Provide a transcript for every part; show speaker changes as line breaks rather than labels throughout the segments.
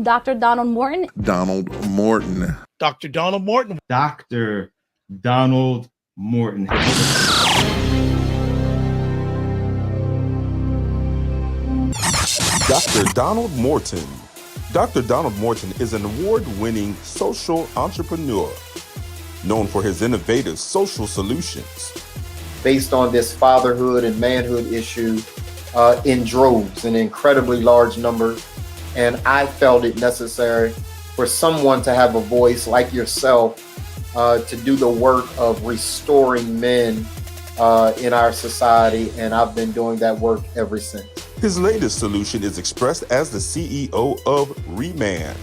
Dr. Donald Morton.
Donald Morton.
Dr. Donald Morton.
Dr. Donald Morton.
Dr. Donald Morton. Dr. Donald Morton is an award-winning social entrepreneur known for his innovative social solutions.
Based on this fatherhood and manhood issue in droves, in incredibly large numbers. And I felt it necessary for someone to have a voice like yourself to do the work of restoring men in our society. And I've been doing that work ever since.
His latest solution is expressed as the CEO of Remand.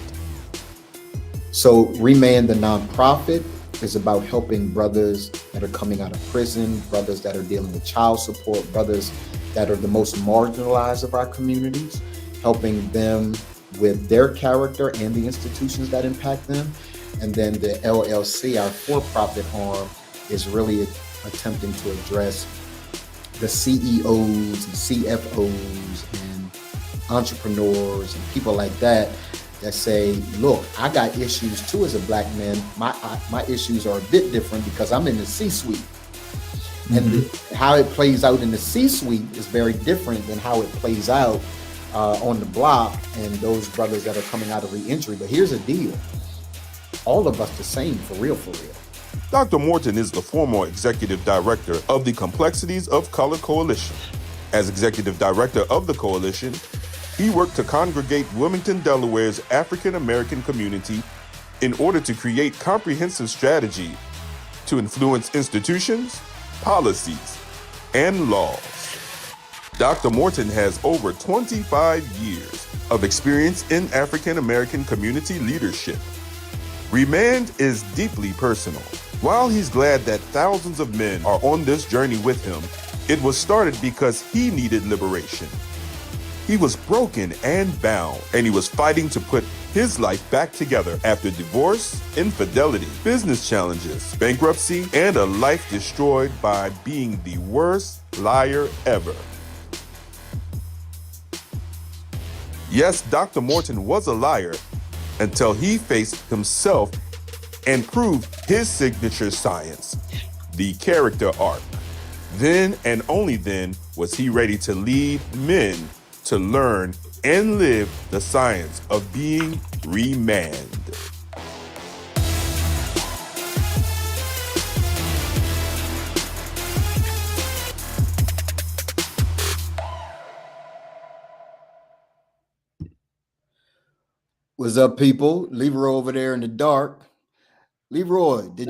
So Remand, the nonprofit, is about helping brothers that are coming out of prison, brothers that are dealing with child support, brothers that are the most marginalized of our communities, helping them with their character and the institutions that impact them. And then the LLC, our for-profit arm, is really attempting to address the CEOs and CFOs and entrepreneurs and people like that say, look, I got issues too as a black man. My issues are a bit different because I'm in the C-suite. Mm-hmm. And how it plays out in the C-suite is very different than how it plays out on the block and those brothers that are coming out of re-entry. But here's the deal. All of us the same, for real, for real.
Dr. Morton is the former executive director of the Complexities of Color Coalition. As executive director of the coalition, he worked to congregate Wilmington, Delaware's African-American community in order to create comprehensive strategy to influence institutions, policies, and laws. Dr. Morton has over 25 years of experience in African-American community leadership. Remand is deeply personal. While he's glad that thousands of men are on this journey with him, it was started because he needed liberation. He was broken and bound, and he was fighting to put his life back together after divorce, infidelity, business challenges, bankruptcy, and a life destroyed by being the worst liar ever. Yes, Dr. Morton was a liar until he faced himself and proved his signature science, the character arc. Then and only then was he ready to lead men to learn and live the science of being Remand.
What's up, people? Leroy over there in the dark. Leroy, did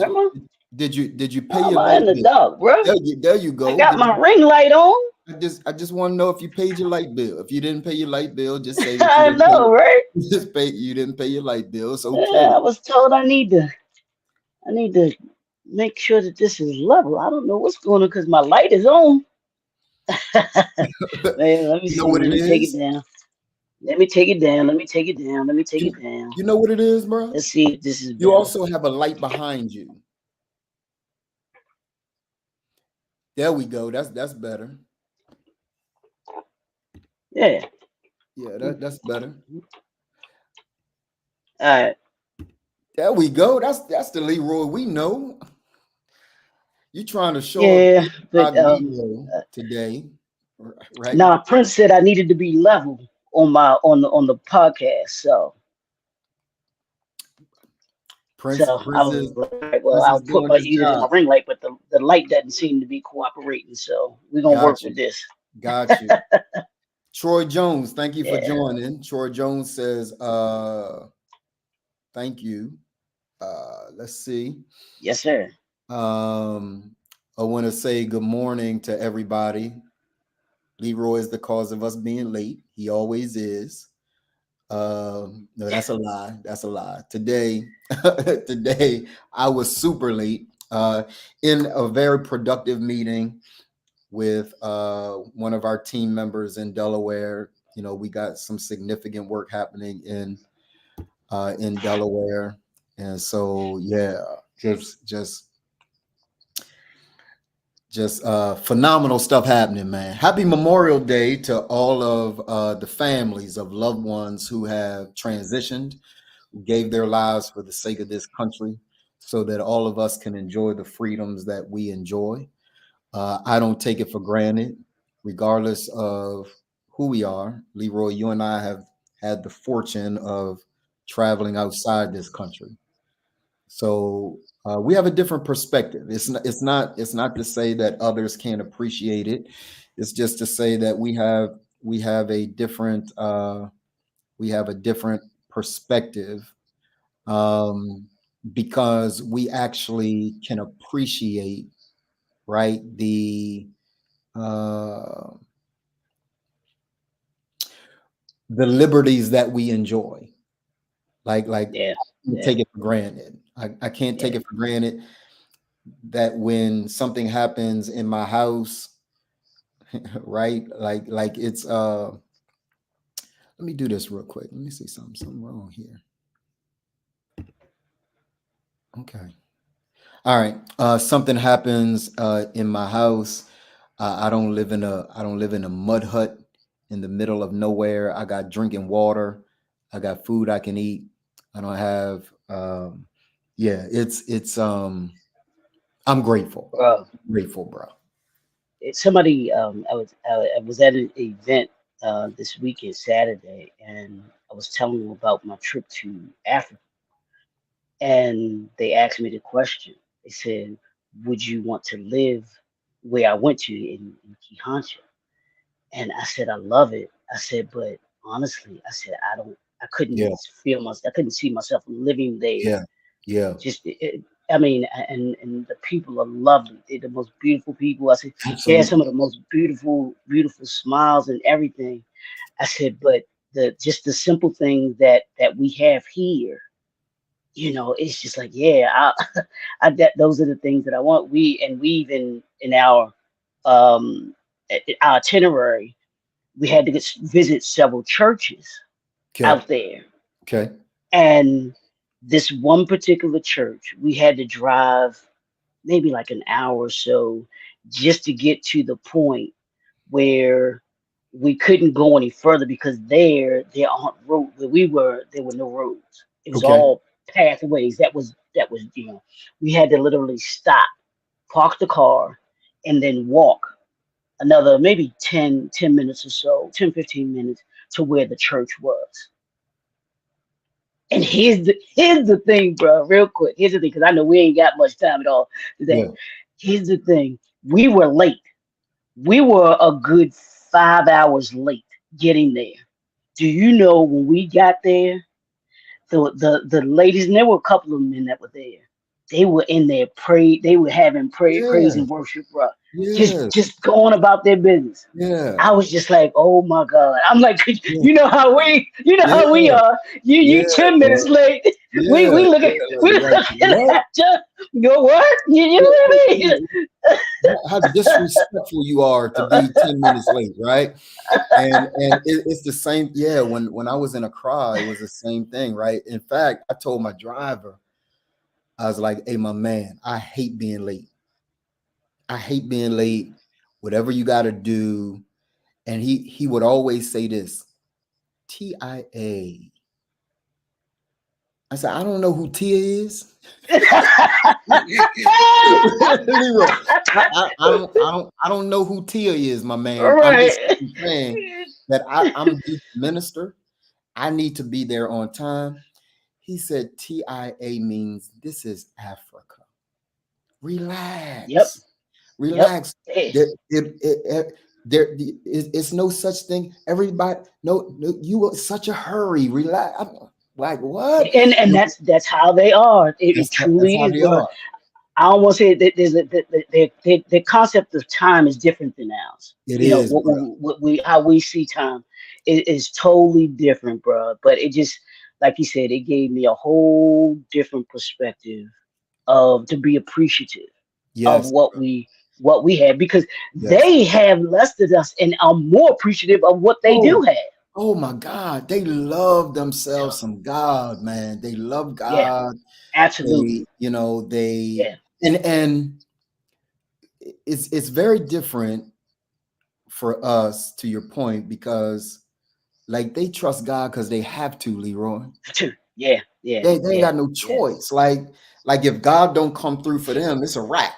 you pay your light bill?
In the dark, bro.
There you go.
I got my ring light on.
I just want to know if you paid your light bill. If you didn't pay your light bill, just say
I know, right?
You didn't pay your light bill. So okay.
Yeah, I was told I need to make sure that this is level. I don't know what's going on because my light is on. Man, let me see. Let me take it down. Let me take it down.
You know what it is, bro?
Let's see if this is better.
You also have a light behind you. There we go. That's better.
Yeah.
Yeah, that's better.
All right.
There we go. That's the Leroy we know. You trying to show
up but,
today, right?
Nah, Prince said I needed to be level on the podcast. So
Prince,
I was like, well, I'll put my ring light, but the light doesn't seem to be cooperating. So we're gonna work with this.
Got you. Troy Jones, thank you for joining. Troy Jones says, thank you. Let's see.
Yes, sir.
I want to say good morning to everybody. Leroy is the cause of us being late. He always is. No, that's a lie. That's a lie. Today I was super late in a very productive meeting with one of our team members in Delaware. You know, we got some significant work happening in Delaware. And so, yeah, just Just phenomenal stuff happening, man. Happy Memorial Day to all of the families of loved ones who have transitioned, who gave their lives for the sake of this country so that all of us can enjoy the freedoms that we enjoy. I don't take it for granted, regardless of who we are. Leroy, you and I have had the fortune of traveling outside this country. So we have a different perspective. It's not to say that others can't appreciate it. It's just to say that we have a different perspective, because we actually can appreciate, right, the liberties that we enjoy. Like take it for granted. I can't take it for granted that when something happens in my house, right? Like it's let me do this real quick. Let me see something wrong here. Okay. All right. Something happens in my house. I don't live in a mud hut in the middle of nowhere. I got drinking water. I got food I can eat. I don't have I'm grateful. Grateful, bro.
Somebody I was at an event this weekend, Saturday, and I was telling them about my trip to Africa. And they asked me the question. They said, would you want to live where I went to in Kihansha? And I said, I love it. I said, but honestly, I said, I couldn't I couldn't see myself living there.
Yeah.
Just, I mean, and the people are lovely. They're the most beautiful people. I said, they have some of the most beautiful smiles and everything. I said, but the simple things that we have here, you know, it's just like, those are the things that I want. We even in our itinerary, we had to visit several churches out there.
Okay.
And this one particular church, we had to drive maybe like an hour or so just to get to the point where we couldn't go any further, because there aren't roads. Where we were, there were no roads. It was all pathways. That was, you know, we had to literally stop, park the car, and then walk another maybe 10 minutes or so, 10-15 minutes to where the church was. And here's the thing, bro, real quick. Here's the thing, because I know we ain't got much time at all today. Yeah. Here's the thing. We were late. We were a good 5 hours late getting there. Do you know when we got there, the ladies, and there were a couple of men that were there, they were in there they were having praise and worship, bro. Just going about their business.
Yeah.
I was just like, oh my God. I'm like, you know how we are. You 10 minutes late. We look at you know what? You know what I mean?
How disrespectful you are to be 10 minutes late, right? And it's the same. Yeah, when I was in Accra, it was the same thing, right? In fact, I told my driver, I was like, hey, my man, I hate being late. I hate being late, whatever you got to do. And he would always say this, TIA. I said, I don't know who Tia is. I don't know who Tia is, my man.
Right.
I'm just saying that I'm a youth minister. I need to be there on time. He said TIA means this is Africa. Relax.
Yep.
Relax.
Yep.
It's no such thing. Everybody, no, you were such a hurry. Relax. I'm like, what?
And that's how they are. It truly is. I almost say that the concept of time is different than ours.
It is.
How we see time is totally different, bro. But it just, like you said, it gave me a whole different perspective to be appreciative of what we have, because they have less than us and are more appreciative of what they do have.
Oh my God, they love themselves some God, man. They love God.
Yeah, absolutely.
And it's very different for us, to your point, because like they trust God because they have to, Leroy.
Yeah,
They ain't got no choice. Like if God don't come through for them, it's a wrap.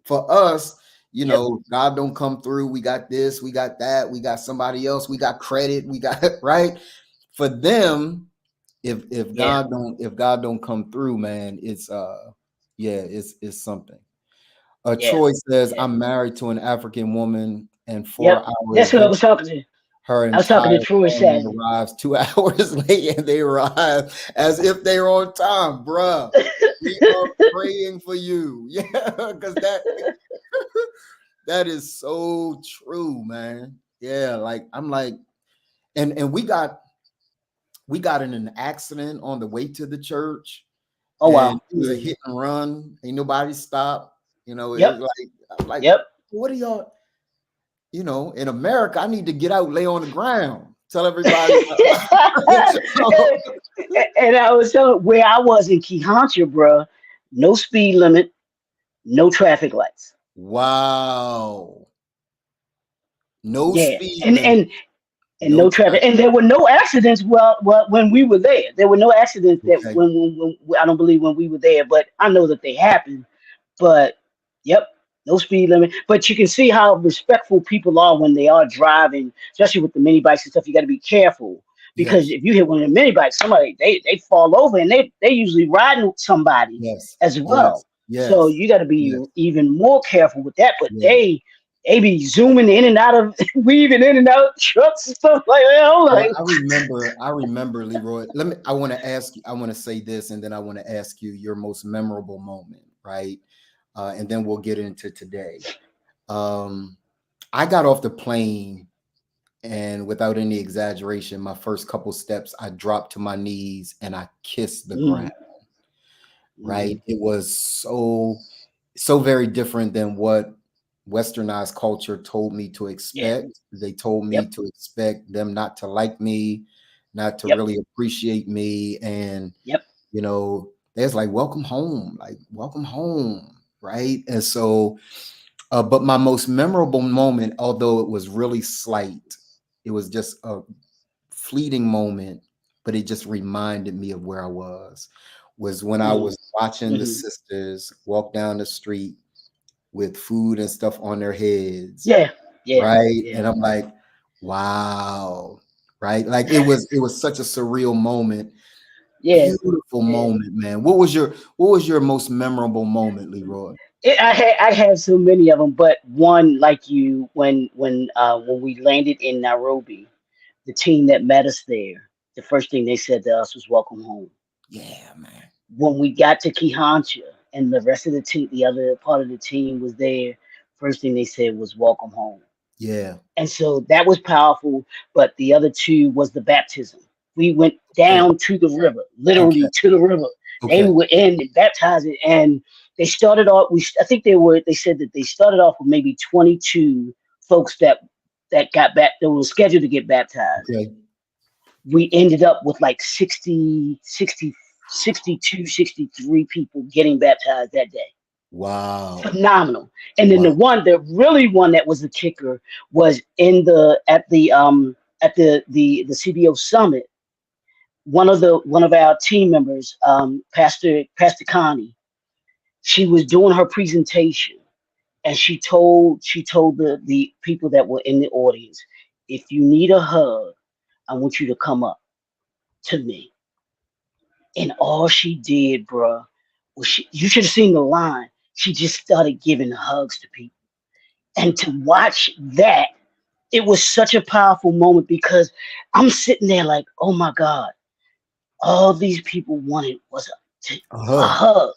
For us, you know, God don't come through. We got this, we got that, we got somebody else, we got credit, we got right. For them, if God don't come through, man, it's it's something. Troy says, I'm married to an African woman, and 4 hours.
That's what I was talking to.
Her
I was talking to
entire
Troy
family
Saturday.
arrives 2 hours late, and they arrive as if they were on time, bruh. We are praying for you, yeah, because that is so true, man. Yeah, like I'm like, and we got in an accident on the way to the church.
Oh wow,
it was a hit and run. Ain't nobody stopped. You know, it was like, what are y'all? You know, in America, I need to get out, lay on the ground, tell everybody.
And I was telling where I was in Kehancha, bro, no speed limit, no traffic lights.
Wow. No speed
limit. And no traffic, and there were no accidents. Well, when we were there, there were no accidents that when I don't believe when we were there, but I know that they happened. But no speed limit. But you can see how respectful people are when they are driving, especially with the mini bikes and stuff. You got to be careful because if you hit one of the mini bikes, somebody they fall over and they usually riding with somebody as well. So you got to be even more careful with that. But they be zooming in and out of, weaving in and out of trucks and stuff like that.
I remember, Leroy. I want to ask you. I want to say this, and then I want to ask you your most memorable moment, right? And then we'll get into today. I got off the plane, and without any exaggeration, my first couple steps, I dropped to my knees and I kissed the ground. Right? It was so very different than what Westernized culture told me to expect. They told me to expect them not to like me, not to really appreciate me. And, you know, there's like, welcome home, right? And so, but my most memorable moment, although it was really slight, it was just a fleeting moment, but it just reminded me of where I was when I was watching the sisters walk down the street with food and stuff on their heads. Right. And I'm like, wow. Right. Like it was such a surreal moment. Beautiful moment, man. What was your most memorable moment, Leroy?
I had so many of them, but one like you, when we landed in Nairobi, the team that met us there, the first thing they said to us was welcome home.
Yeah, man.
When we got to Kehancha and the rest of the team, the other part of the team was there, first thing they said was welcome home.
Yeah.
And so that was powerful. But the other two was the baptism. We went down to the river, literally to the river. They were in and baptized it. And they started off, I think they said that they started off with maybe 22 folks that got back, that were scheduled to get baptized. We ended up with like 62, 63 people getting bactized that day.
Wow.
Phenomenal. And then the one that was the kicker was at the CBO summit. One of our team members, Pastor Connie, she was doing her presentation and she told the people that were in the audience, if you need a hug, I want you to come up to me. And all she did, bruh, was you should have seen the line. She just started giving hugs to people. And to watch that, it was such a powerful moment because I'm sitting there like, oh my God, all these people wanted was a hug.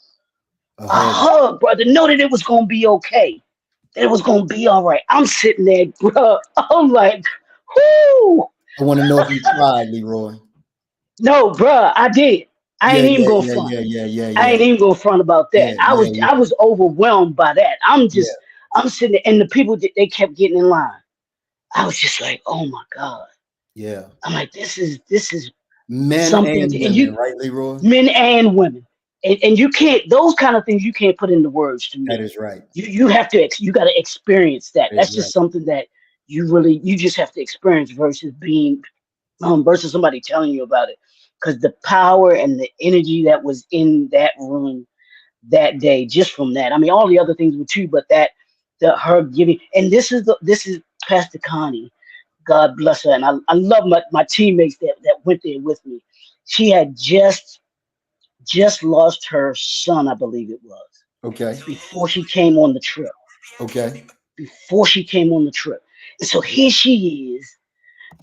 A hug, brother. Know that it was going to be okay. That it was going to be all right. I'm sitting there, bro. I'm like, whoo.
I want to know if you tried, Leroy.
No, bro, I did. I ain't even going front. I ain't even going front about that. I was overwhelmed by that. I'm sitting there, and the people they kept getting in line. I was just like, oh my God.
Yeah.
I'm like, this is
men
something.
And women, right, Leroy?
Men and women. and you can't, those kind of things you can't put into words to
That
me.
is right.
You have to you got to experience that.
That is
That's
right.
just something that you just have to experience versus being versus somebody telling you about it, because the power and the energy that was in that room that day, just from that, I mean, all the other things were too, but that, the her giving, and this is Pastor Connie, God bless her, and I love my teammates that went there with me. She had just lost her son, I believe it was,
Okay.
before she came on the trip.
Okay.
Before she came on the trip, and so here she is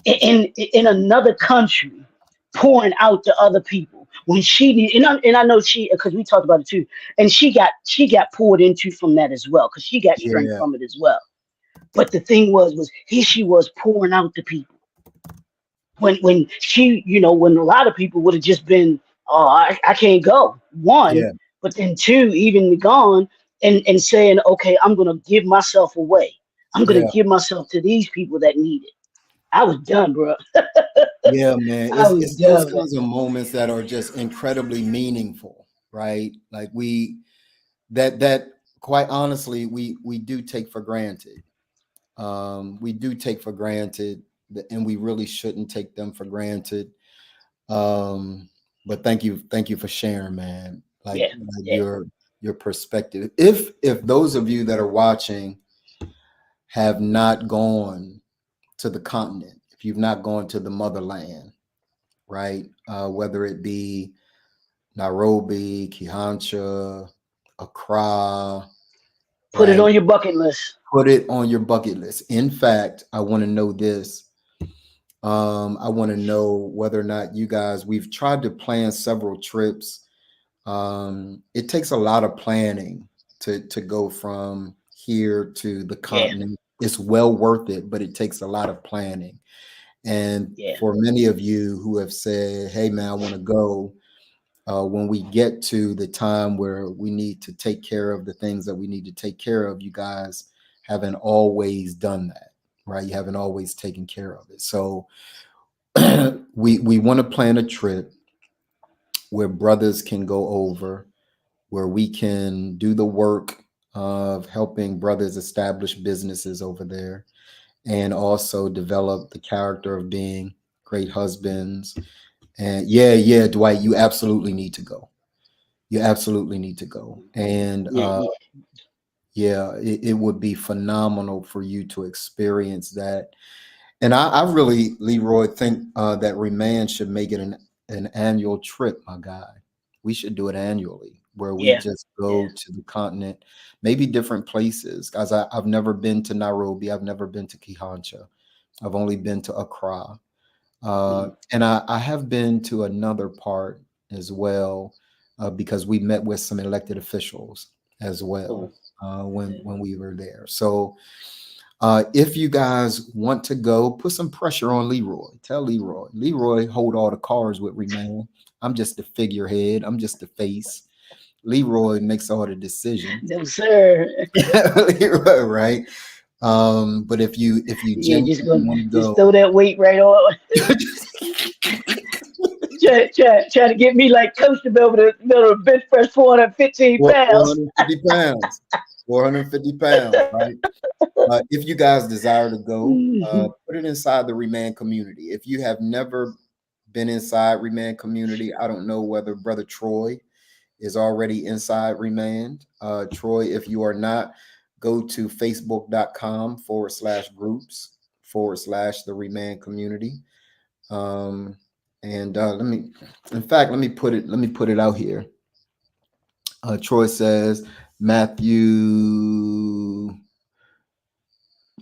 in another country, pouring out to other people when she need, and I know she, because we talked about it too, and she got poured into from that as well, because she got strength
Yeah.
from it as well. But the thing was here she was pouring out to people when she, when a lot of people would have just been, oh, I can't go, one,
Yeah.
but then two, even gone, and saying, okay, I'm gonna give myself away. I'm gonna
Yeah.
give myself to these people that need it. I was done, bro.
Yeah, man.
I was
It's those
done, man.
kinds of moments that are just incredibly meaningful, right? Like that quite honestly, we do take for granted. We do take for granted and we really shouldn't take them for granted. But thank you for sharing, man.
Yeah,
Like
yeah,
your perspective. If those of you that are watching have not gone to the continent, if you've not gone to the motherland, right? Whether it be Nairobi, Kihancha, Accra,
put it
right?
on your bucket list.
Put it on your bucket list. In fact, I want to know this. I want to know whether or not you guys, we've tried to plan several trips. It takes a lot of planning to go from here to the
Yeah,
continent. It's well worth it, but it takes a lot of planning. And
yeah,
for many of you who have said, hey, man, I want to go, when we get to the time where we need to take care of the things that we need to take care of, you guys haven't always done that, right? You haven't always taken care of it. So we want to plan a trip where brothers can go over, where we can do the work of helping brothers establish businesses over there, and also develop the character of being great husbands. And yeah, Dwight, you absolutely need to go. You absolutely need to go. And
yeah, yeah.
yeah, it would be phenomenal for you to experience that. And I really, Leroy, think that Remand should make it an annual trip, my guy. We should do it annually, where we
Yeah,
just
yeah.
go to the continent, maybe different places. Guys, I've never been to Nairobi. I've never been to Kihancha. I've only been to Accra.
Mm.
And I have been to another part as well, because we met with some elected officials as well,
Cool.
when we were there. So if you guys want to go, put some pressure on Leroy. Tell Leroy, hold all the cards with Remand. I'm just the figurehead. I'm just the face. Leroy makes all the decisions.
No, sir.
Leroy, right? But if you
Yeah,
genuinely want to
just
go,
throw that weight right on. Try to get me like Coach to be able to bench press 415 pounds.
450 pounds. 450 pounds, right? If you guys desire to go,
Mhm.
put it inside the Remand community. If you have never been inside Remand community, I don't know whether Brother Troy is already inside Remand. Troy, if you are not, go to facebook.com/groups/ the Remand community. And let me put it out here. Troy says Matthew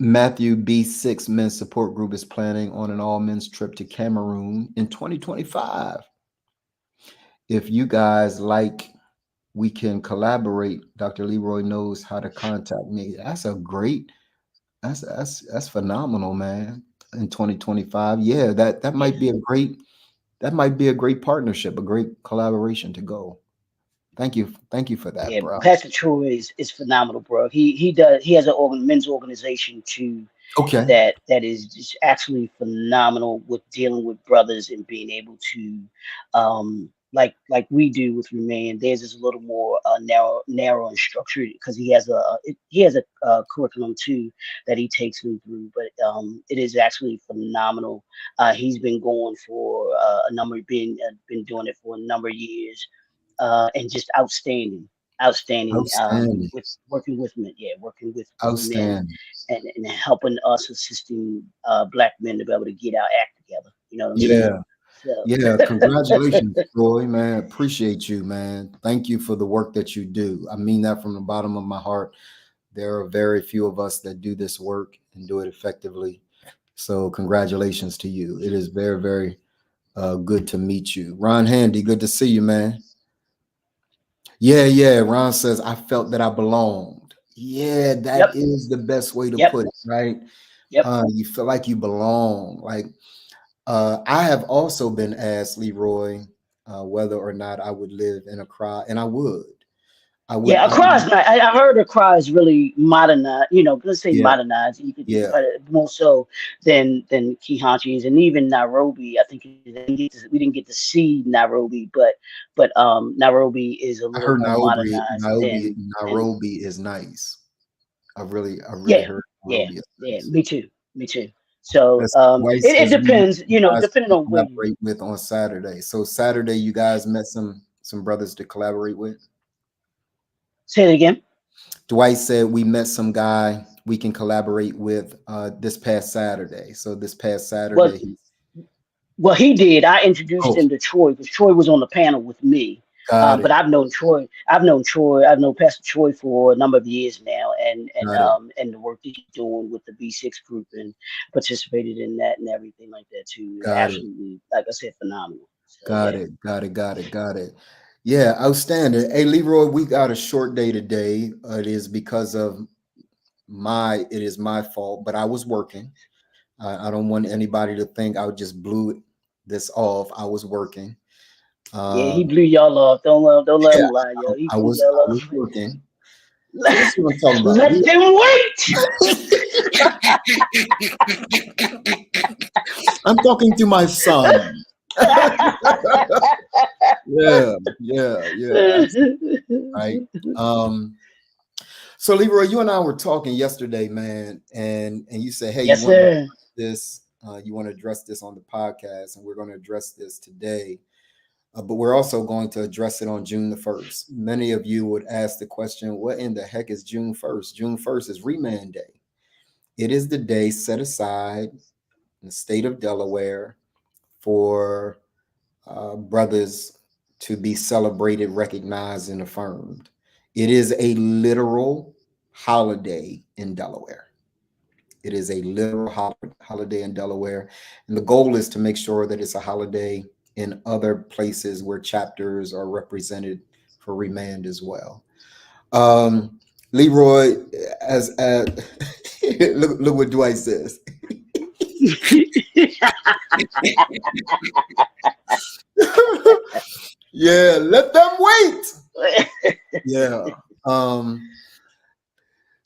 B6 men's support group is planning on an all men's trip to Cameroon in 2025. If you guys like, we can collaborate. Dr. Leroy knows how to contact me. That's phenomenal, man. In 2025. Yeah, that
Yeah,
might be a great partnership, a great collaboration to go. Thank you. Thank you for that,
yeah.
bro.
Pastor Troy is phenomenal, bro. He has an men's organization too
Okay.
that is just actually phenomenal with dealing with brothers and being able to like we do with Remain. Theirs is a little more narrow and structured because he has a curriculum too that he takes them through. But it is actually phenomenal. He's been going for been doing it for a number of years, and just outstanding
Outstanding.
with working with men
Outstanding.
and helping us assisting black men to be able to get our act together. You know what I'm saying?
Yeah.
So,
Yeah. Congratulations, Troy, man. Appreciate you, man. Thank you for the work that you do. I mean that from the bottom of my heart. There are very few of us that do this work and do it effectively. So congratulations to you. It is very, very good to meet you. Ron Handy, good to see you, man. Yeah. Ron says, I felt that I belonged. Yeah, that is the best way to put it, right? You feel like you belong. Like, I have also been asked, Leroy, whether or not I would live in Accra, and I would.
Yeah, Accra is not. I heard Accra is really modernized. You know, let's say modernized. You could, but more so than Kihanchis and even Nairobi. I think we didn't get to see Nairobi, but Nairobi is a little more modernized.
Nairobi is nice. I really heard Nairobi.
Me too. So it depends, you know, depending on where
you with on Saturday. So Saturday, you guys met some brothers to collaborate with.
Say it again.
Dwight said we met some guy we can collaborate with this past Saturday. So this past Saturday.
Well, he did. I introduced him to Troy because Troy was on the panel with me. But I've known Troy. I've known Pastor Troy for a number of years now, and the work that he's doing with the B6 group and participated in that and everything like that too. Absolutely, like I said, phenomenal. So,
Got it. Yeah, outstanding. Hey, Leroy, we got a short day today. It is because of it is my fault, but I was working. I don't want anybody to think I just blew this off. I was working.
Yeah, he blew y'all off. Don't let him lie, yo.
I was working.
Let them wait.
I'm talking to my son. Yeah. Right. So Leroy, you and I were talking yesterday, man, and you said, hey,
yes,
you want to address this on the podcast, and we're going to address this today. But we're also going to address it on June the 1st. Many of you would ask the question, what in the heck is June 1st? June 1st is Remand Day. It is the day set aside in the state of Delaware for brothers to be celebrated, recognized, and affirmed. It is a literal holiday in Delaware. It is a literal holiday in Delaware. And the goal is to make sure that it's a holiday in other places where chapters are represented for Remand as well. Leroy, as look what Dwight says. Yeah, let them wait. Yeah.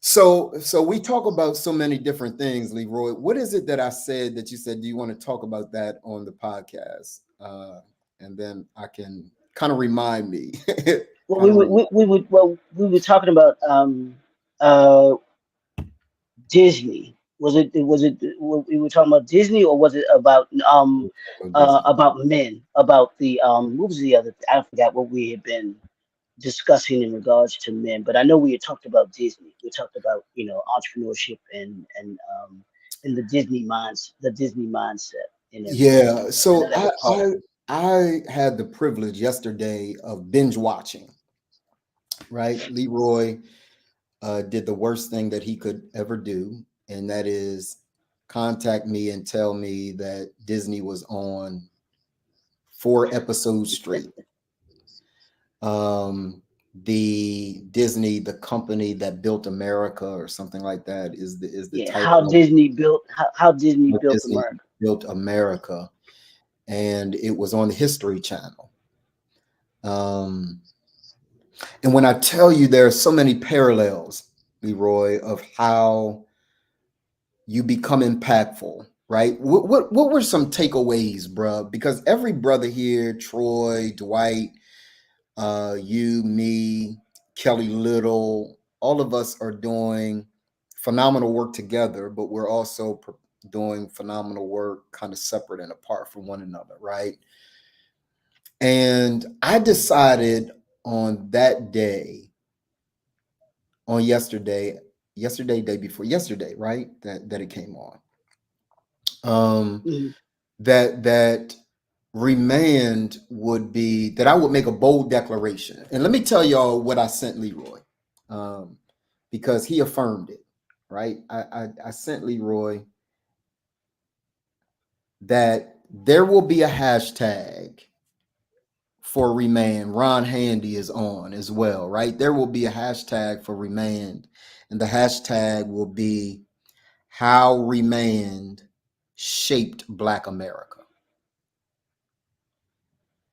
So we talk about so many different things, Leroy. What is it that I said that you said, do you want to talk about that on the podcast? And then I can kind of remind me.
Well, we were talking about Disney. Was it we were talking about Disney, or was it about men, about the what was the other, I forgot what we had been discussing in regards to men, but I know we had talked about Disney. We talked about, you know, entrepreneurship and the Disney mindset.
Yeah. So I had the privilege yesterday of binge watching. Right, Leroy did the worst thing that he could ever do, and that is contact me and tell me that Disney was on 4 episodes straight. The Disney, the company that built America, or something like that, is the title.
How Disney built America.
Built America, and it was on the History Channel. And when I tell you, there are so many parallels, Leroy, of how you become impactful right? What were some takeaways, bro? Because every brother here, Troy, Dwight, you, me, Kelly Little, all of us are doing phenomenal work together, but we're also doing phenomenal work kind of separate and apart from one another, right? And I decided on that day, on yesterday, day before yesterday, right? That it came on.
Mhm.
That remand would be that I would make a bold declaration. And let me tell y'all what I sent Leroy, because he affirmed it, right? I sent Leroy that there will be a hashtag for remand. Ron Handy is on as well, right? There will be a hashtag for remand, and the hashtag will be how remand shaped Black America.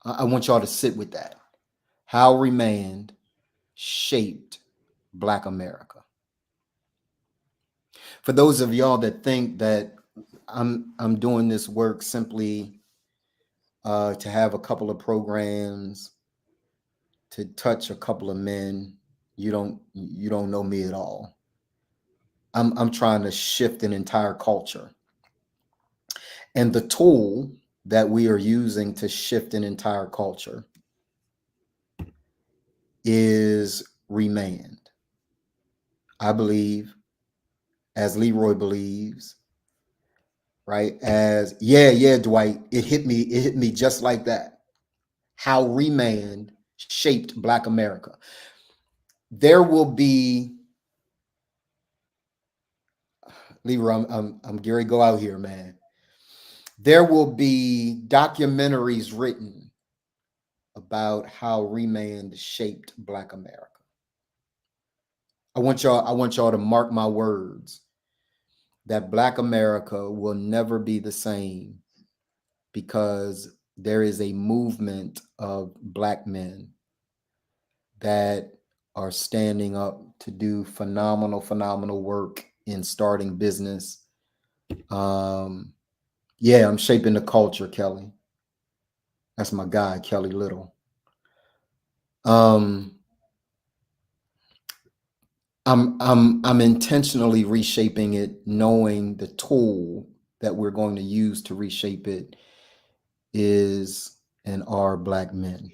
I want y'all to sit with that. How remand shaped Black America. For those of y'all that think that I'm doing this work simply to have a couple of programs, to touch a couple of men, you don't know me at all. I'm trying to shift an entire culture. And the tool that we are using to shift an entire culture is remand. I believe, as Leroy believes, right? As yeah, Dwight, it hit me just like that. How remand shaped Black America. There will be, Leroy, I'm Gary, go out here, man. There will be documentaries written about how remand shaped Black America. I want y'all to mark my words that Black America will never be the same, because there is a movement of Black men that are standing up to do phenomenal work in starting business. Yeah, I'm shaping the culture, Kelly. That's my guy, Kelly Little. I'm intentionally reshaping it, knowing the tool that we're going to use to reshape it is and are Black men.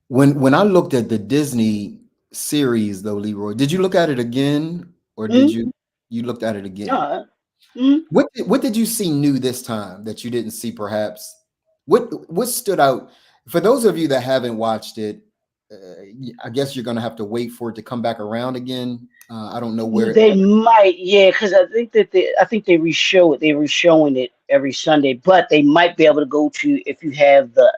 When I looked at the Disney series, though, Leroy, did you look at it again, or did you looked at it again? What did you see new this time that you didn't see perhaps? What stood out for those of you that haven't watched it? I guess you're going to have to wait for it to come back around again. I don't know where
They might, yeah, because I think that I think they reshow it. They were showing it every Sunday, but they might be able to go to, if you have the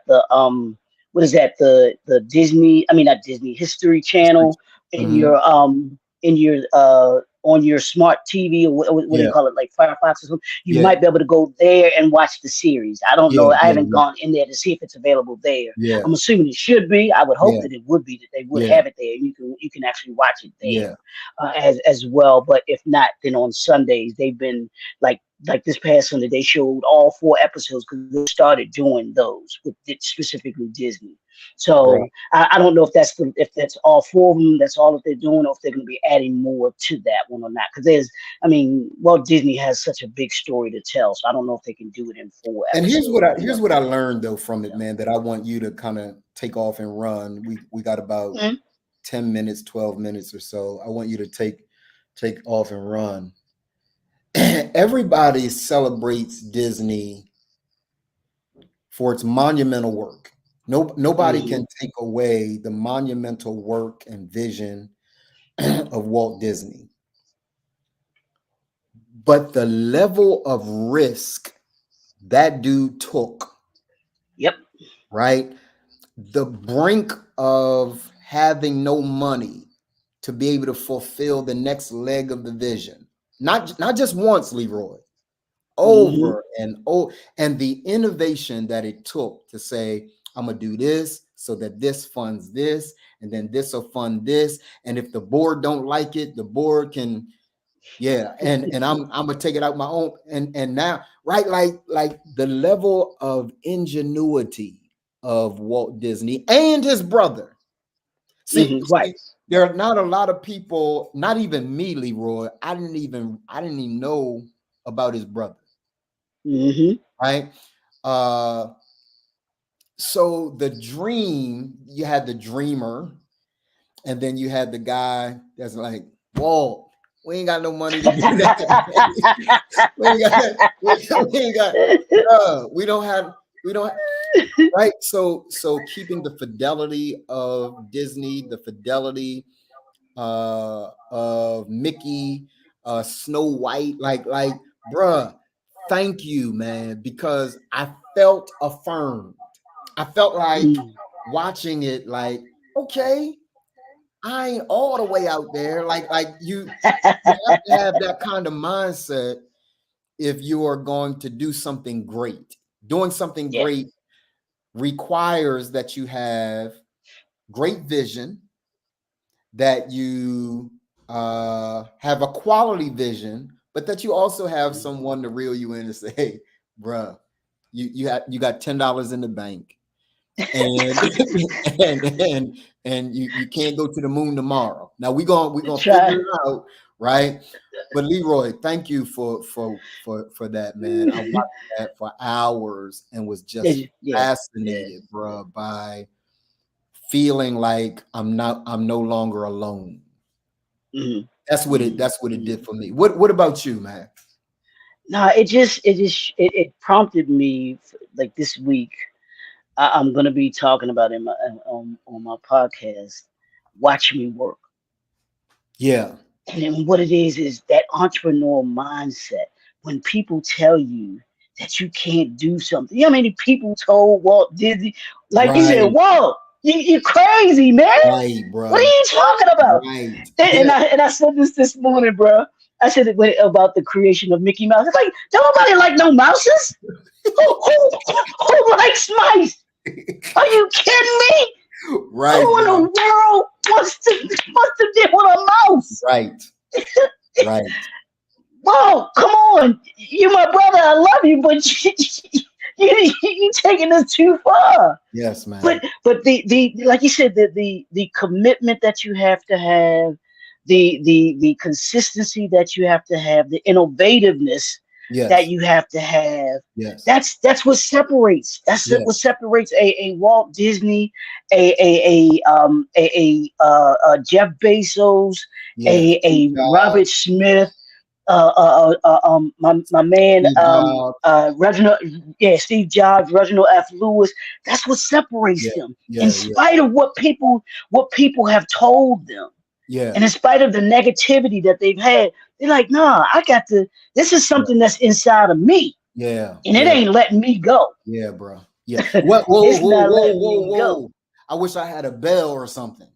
what is that, the Disney? I mean, not Disney, History Channel in your on your smart TV, or what do you
Yeah,
call it, like Firefox or something. You
yeah,
might be able to go there and watch the series. I don't
yeah,
know. I
yeah,
haven't gone in there to see if it's available there.
yeah,
I'm assuming it should be. I would hope
yeah,
that it would be, that they would
yeah,
have it there. You can actually watch it there
yeah,
as well. But if not, then on Sundays they've been like this past Sunday they showed all 4 episodes, because they started doing those with specifically Disney.
right.
So I don't know if that's all 4 of them. That's all that they're doing, or if they're going to be adding more to that one or not. Because I mean, Walt Disney has such a big story to tell, so I don't know if they can do it in 4
And here's
episodes.
here's what I learned though from it, man, that I want you to kind of take off and run. We got about
Mhm.
10 minutes, 12 minutes or so. I want you to take off and run. Everybody celebrates Disney for its monumental work. Nobody can take away the monumental work and vision of Walt Disney. But the level of risk that dude took,
Yep.
right? The brink of having no money to be able to fulfill the next leg of the vision. Not just once, Leroy,
Hmm.
over and over. And the innovation that it took to say, I'm gonna do this so that this funds this, and then this will fund this. And if the board don't like it, the board can Yeah, and I'm gonna take it out my own and now right like the level of ingenuity of Walt Disney and his brother. See,
Right.
there are not a lot of people, not even me, Leroy. I didn't even know about his brother, right? So the dream, you had the dreamer, and then you had the guy that's like, Walt, we ain't got no money to do that. we don't have, right? So keeping the fidelity of Disney, the fidelity of Mickey, Snow White, like, bruh, thank you, man, because I felt affirmed. I felt like watching it, like, okay, I ain't all the way out there. Like you have to have that kind of mindset if you are going to do something great. Doing something great requires that you have great vision, that you have a quality vision, but that you also have someone to reel you in and say, hey, bruh, you got $10 in the bank. And you can't go to the moon tomorrow. Now we're gonna figure it out, right? But Leroy, thank you for that, man. I watched that for hours and was just fascinated, bro, by feeling like I'm no longer alone. That's what it did for me. What about you, man?
No, it prompted me, like this week. I'm gonna be talking about in my on my podcast. Watch me work.
Yeah.
And then what it is that entrepreneurial mindset. When people tell you that you can't do something, you know how many people told Walt Disney, like he said, Walt, you're crazy, man.
Right, bro.
What are you talking about?
Right.
And I said this morning, bro. I said it about the creation of Mickey Mouse. It's like, don't nobody like no mouses. Who likes mice? Are you kidding me?
Right.
Who in the world wants to deal with a mouse?
Right. Right.
Whoa, come on. You're my brother. I love you, but you taking this too far.
Yes, man.
But the like you said, the commitment that you have to have, the consistency that you have to have, the innovativeness that you have to have.
Yes.
That's what separates. What separates a Walt Disney, a Jeff Bezos, a Robert Smith, my man, Reginald, Steve Jobs, Reginald F. Lewis. That's what separates them. In spite of what people have told them.
Yeah.
And in spite of the negativity that they've had, they're like, nah, this is something that's inside of me.
Yeah.
And it ain't letting me go.
Yeah, bro. Yeah. Whoa. I wish I had a bell or something.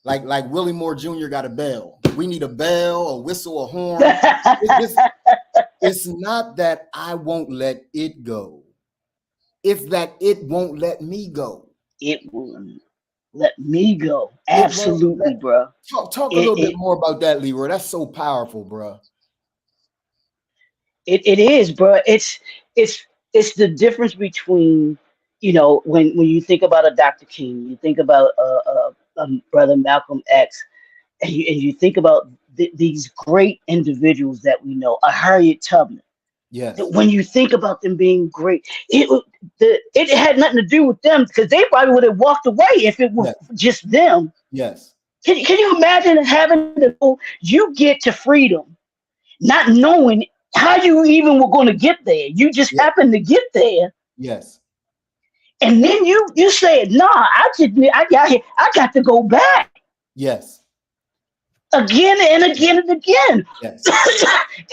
Like Willie Moore Jr. got a bell. We need a bell, a whistle, a horn. It's not that I won't let it go. It's that it won't let me go.
It won't let me go. Absolutely, bro.
Talk a little bit more about that, Leroy. That's so powerful, bro.
It is, bro. It's the difference between, when you think about a Dr. King, you think about Brother Malcolm X, and you think about these great individuals that we know, a Harriet Tubman.
Yes.
When you think about them being great, it had nothing to do with them, because they probably would have walked away if it was just them.
Yes.
Can you imagine having to go? You get to freedom, not knowing how you even were going to get there. You just happened to get there.
Yes.
And then you said, nah, I got here. I got to go back.
Yes.
Again and again and again.
Yes.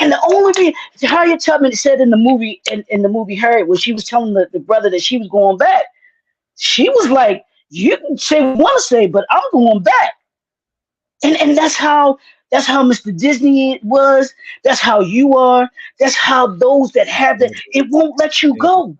And the only thing Harriet Tubman said in the movie, in the movie Harriet, when she was telling the brother that she was going back, she was like, you can say what you want to say, but I'm going back. And that's how Mr. Disney was. That's how you are. That's how those that have that, it won't let you go.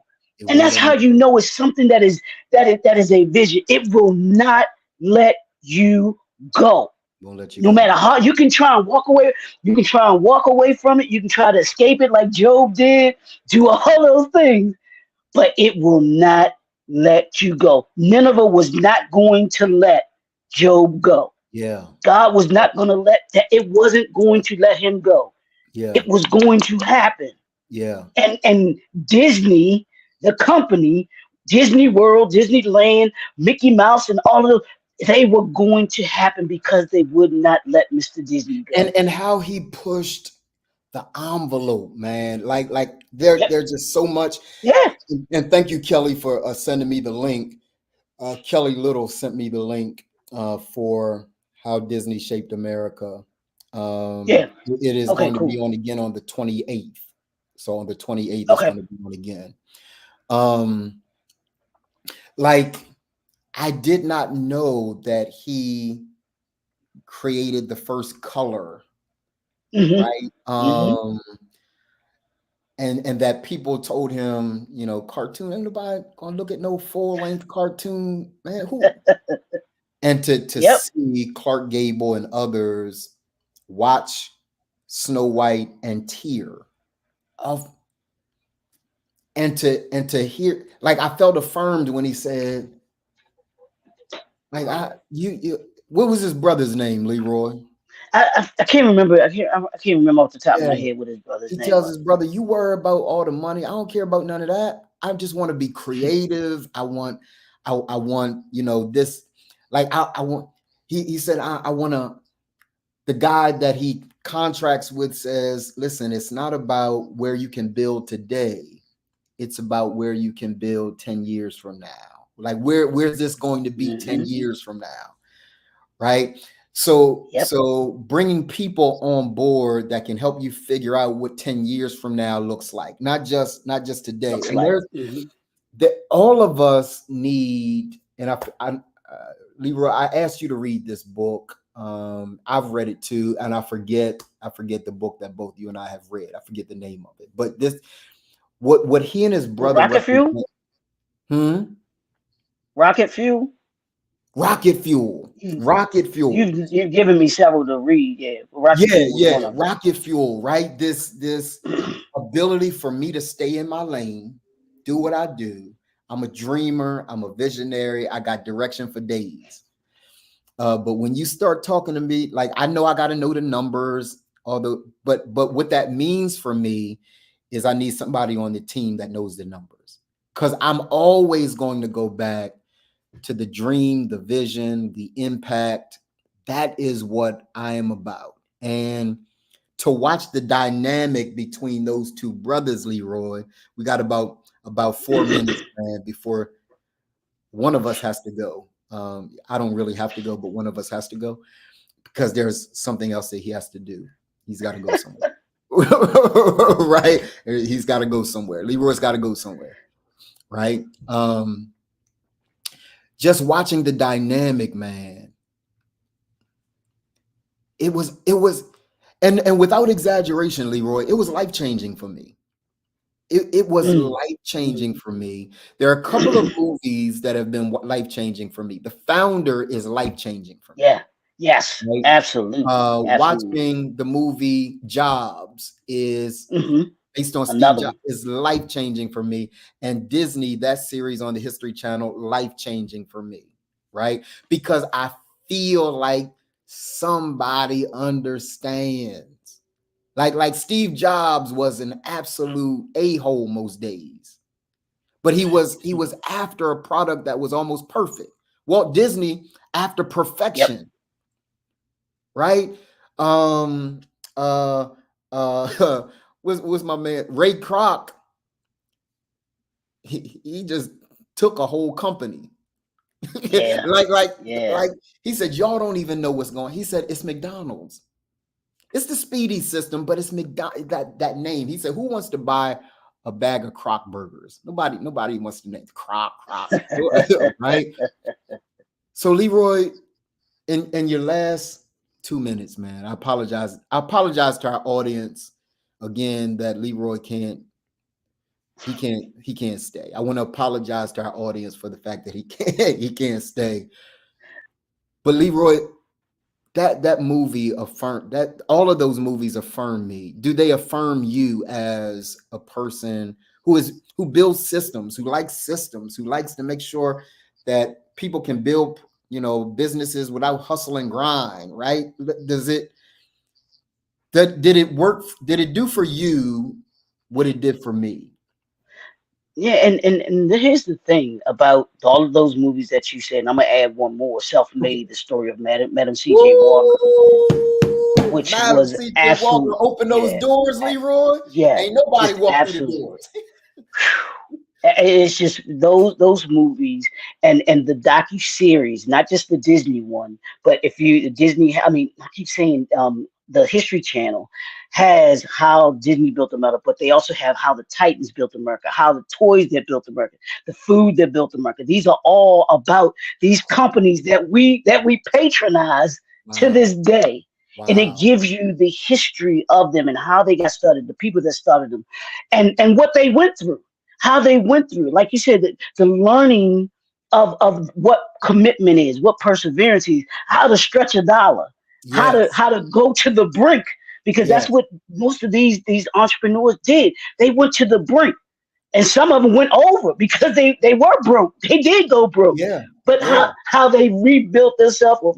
And that's how you know it's something that is a vision. It will not let you go.
Won't let you
No
go.
matter how you can try and walk away, you can try and walk away from it. You can try to escape it like Job did, do all those things, but it will not let you go. Nineveh was not going to let Job go.
Yeah.
God was not going to let that. It wasn't going to let him go.
Yeah.
It was going to happen.
Yeah.
And Disney, the company, Disney World, Disneyland, Mickey Mouse, and all of those, they were going to happen because they would not let Mr. Disney go.
And how he pushed the envelope, man. Like
Yep.
there's just so much.
Yeah.
And thank you, Kelly, for sending me the link. Kelly Little sent me the link for How Disney Shaped America.
Yeah.
It is
Okay,
going to
cool.
be on again on the 28th. So on the 28th, it's
Okay.
going to be on again. Like, I did not know that he created the first color,
Mhm.
right? And that people told him, you know, cartoon, ain't nobody gonna look at no full-length cartoon, man. Who? And to
Yep.
see Clark Gable and others watch Snow White and tear of, and to hear, like, I felt affirmed when he said, like, you what was his brother's name, Leroy?
I can't remember. I can't remember off the top of my
Yeah.
head what his brother's
He
name
tells
was.
his brother, you worry about all the money. I don't care about none of that. I just want to be creative. I want, you know, this, like, I want, he said, I want to, the guy that he contracts with says, listen, it's not about where you can build today. It's about where you can build 10 years from now. Like, where's this going to be 10 years from now? Right. So,
Yep.
so bringing people on board that can help you figure out what 10 years from now looks like, not just today.
Looks
And
like.
there's that all of us need. And Leroy, I asked you to read this book. I've read it too, and I forget the book that both you and I have read. I forget the name of it, but this, what he and his brother
Rocket Fuel. Rocket Fuel.
Rocket Fuel. Rocket Fuel.
You've given me several to read. Yeah. Rocket Fuel was one of them.
Rocket Fuel, right? This ability for me to stay in my lane, do what I do. I'm a dreamer. I'm a visionary. I got direction for days. But when you start talking to me, like, I know I got to know the numbers, but what that means for me is I need somebody on the team that knows the numbers, because I'm always going to go back to the dream, the vision, the impact. That is what I am about. And to watch the dynamic between those two brothers, Leroy, we got about 4 minutes, man, before one of us has to go. I don't really have to go, but one of us has to go because there's something else that he has to do. He's got to go somewhere. Right? He's got to go somewhere. Leroy's got to go somewhere. Right? Just watching the dynamic, man. It was, and without exaggeration, Leroy, it was life-changing for me. It was life-changing for me. There are a couple of movies that have been life-changing for me. The Founder is life-changing for me.
Yeah. Yes. Right? Absolutely.
Watching the movie Jobs is based on Steve Jobs is life-changing for me. And Disney, that series on the History Channel, life-changing for me, right? Because I feel like somebody understands. Like Steve Jobs was an absolute a-hole most days, but he was after a product that was almost perfect. Walt Disney after perfection, right? Was my man Ray Kroc? He just took a whole company.
Yeah.
like he said, y'all don't even know what's going on. He said, it's McDonald's. It's the Speedy system, but it's McDonald's, that name. He said, who wants to buy a bag of Kroc burgers? Nobody wants to name Kroc, right? So Leroy, in your last 2 minutes, man, I apologize. I apologize to our audience again that Leroy can't stay. I want to apologize to our audience for the fact that he can't stay. But Leroy, that movie affirmed that all of those movies affirm me. Do they affirm you as a person who builds systems, who likes to make sure that people can build, businesses without hustle and grind, right? Did it work? Did it do for you what it did for me?
Yeah, and here's the thing about all of those movies that you said, and I'm gonna add one more, Self-Made, the story of Madam C.J. Walker,
Woo!
which
Madam
was
C.J.
absolute,
Walker, open those
yeah,
doors, Leroy.
yeah,
Ain't nobody
just
walk through the
absolute.
doors.
It's just those movies and the docu-series, not just the Disney one, but if you the Disney, I mean, I keep saying the History Channel has how Disney built America, but they also have how the Titans built America, how the toys that built America, the food that built America. These are all about these companies that we patronize to
Wow.
this day. And it
Wow.
gives you the history of them and how they got started, the people that started them, and what they went through, how they went through. Like you said, the learning of what commitment is, what perseverance is, how to stretch a dollar,
Yes.
how to go to the brink, because that's
Yes.
what most of these entrepreneurs did. They went to the brink, and some of them went over because they were broke. They did go broke.
Yeah.
But
Yeah.
how they rebuilt themselves or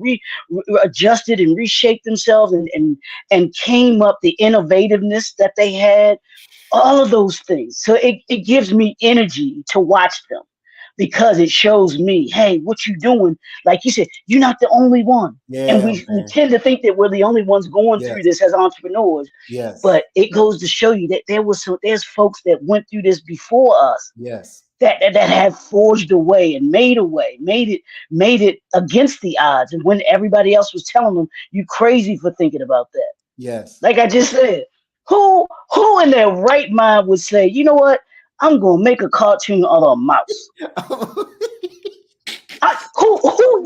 adjusted and reshaped themselves and came up, the innovativeness that they had, all of those things. So it gives me energy to watch them because it shows me, hey, what you doing? Like you said, you're not the only one. And
Yeah,
we
man.
tend to think that we're the only ones going
Yes.
through this as entrepreneurs.
Yes.
But it goes to show you that there's folks that went through this before us
Yes.
that have forged a way and made it against the odds. And when everybody else was telling them, you crazy for thinking about that.
Yes.
Like I just said, who in their right mind would say, you know what? I'm gonna make a cartoon of a mouse. Who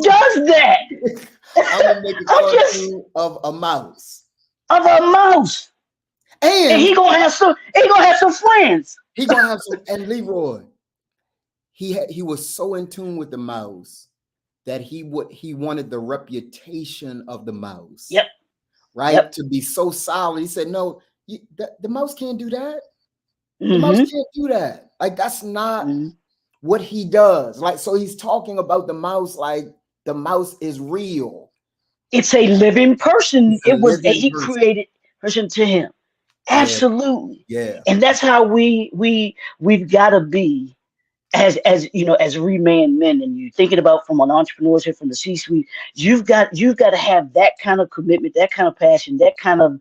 does that?
I'm gonna make a cartoon of a mouse.
Of a mouse. And he gonna have some friends.
He gonna have some. And Leroy, he was so in tune with the mouse that he wanted the reputation of the mouse.
Yep.
Right.
Yep.
To be so solid. He said, no, the mouse can't do that.
Mm-hmm.
The mouse can't do that. Like, that's not what he does. Like, so he's talking about the mouse like the mouse is real.
It's a living person. He
person.
created person to him. Absolutely.
Yeah.
And that's how we've got to be as Reman men. And you thinking about from an entrepreneurship, from the C-suite, you've got to have that kind of commitment, that kind of passion, that kind of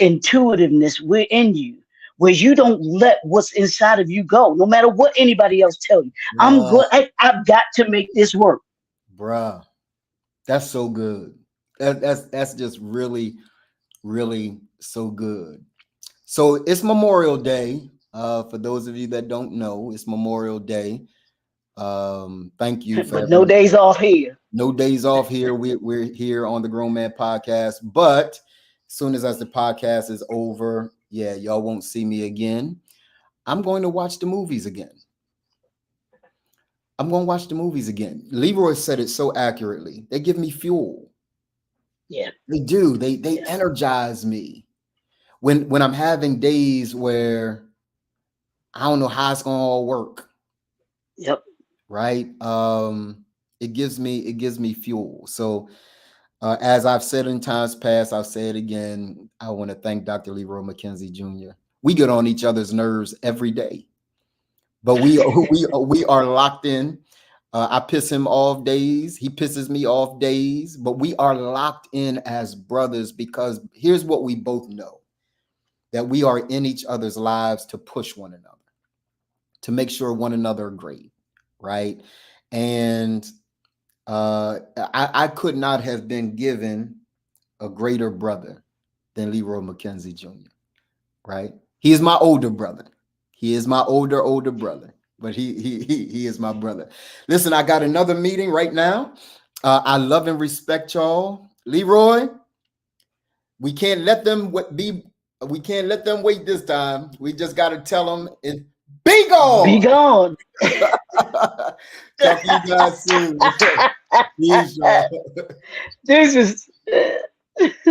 intuitiveness within you, where you don't let what's inside of you go, no matter what anybody else tell you. I've got to make this work.
Bruh, that's so good. That's just really, really so good. So it's Memorial Day. For those of you that don't know, it's Memorial Day. Thank you for
no days off here.
No days off here. We're here on the Grown Man Podcast. But as soon as the podcast is over, yeah, y'all won't see me again. I'm going to watch the movies again. Leroy said it so accurately. They give me fuel.
Yeah,
they do. They energize me. When I'm having days where I don't know how it's gonna all work.
Yep.
Right. It gives me fuel. So as I've said in times past, I'll say it again. I want to thank Dr. Leroy McKenzie Jr. We get on each other's nerves every day, but we are locked in. I piss him off days. He pisses me off days, but we are locked in as brothers because here's what we both know, that we are in each other's lives to push one another, to make sure one another are great, right? And I could not have been given a greater brother than Leroy McKenzie Jr., right? He is my older brother. He is my older brother. But he is my brother. Listen, I got another meeting right now. I love and respect y'all. Leroy, we can't let them wait this time. We just got to tell them be gone.
Be gone.
Talk to you guys soon. Peace, y'all.
This is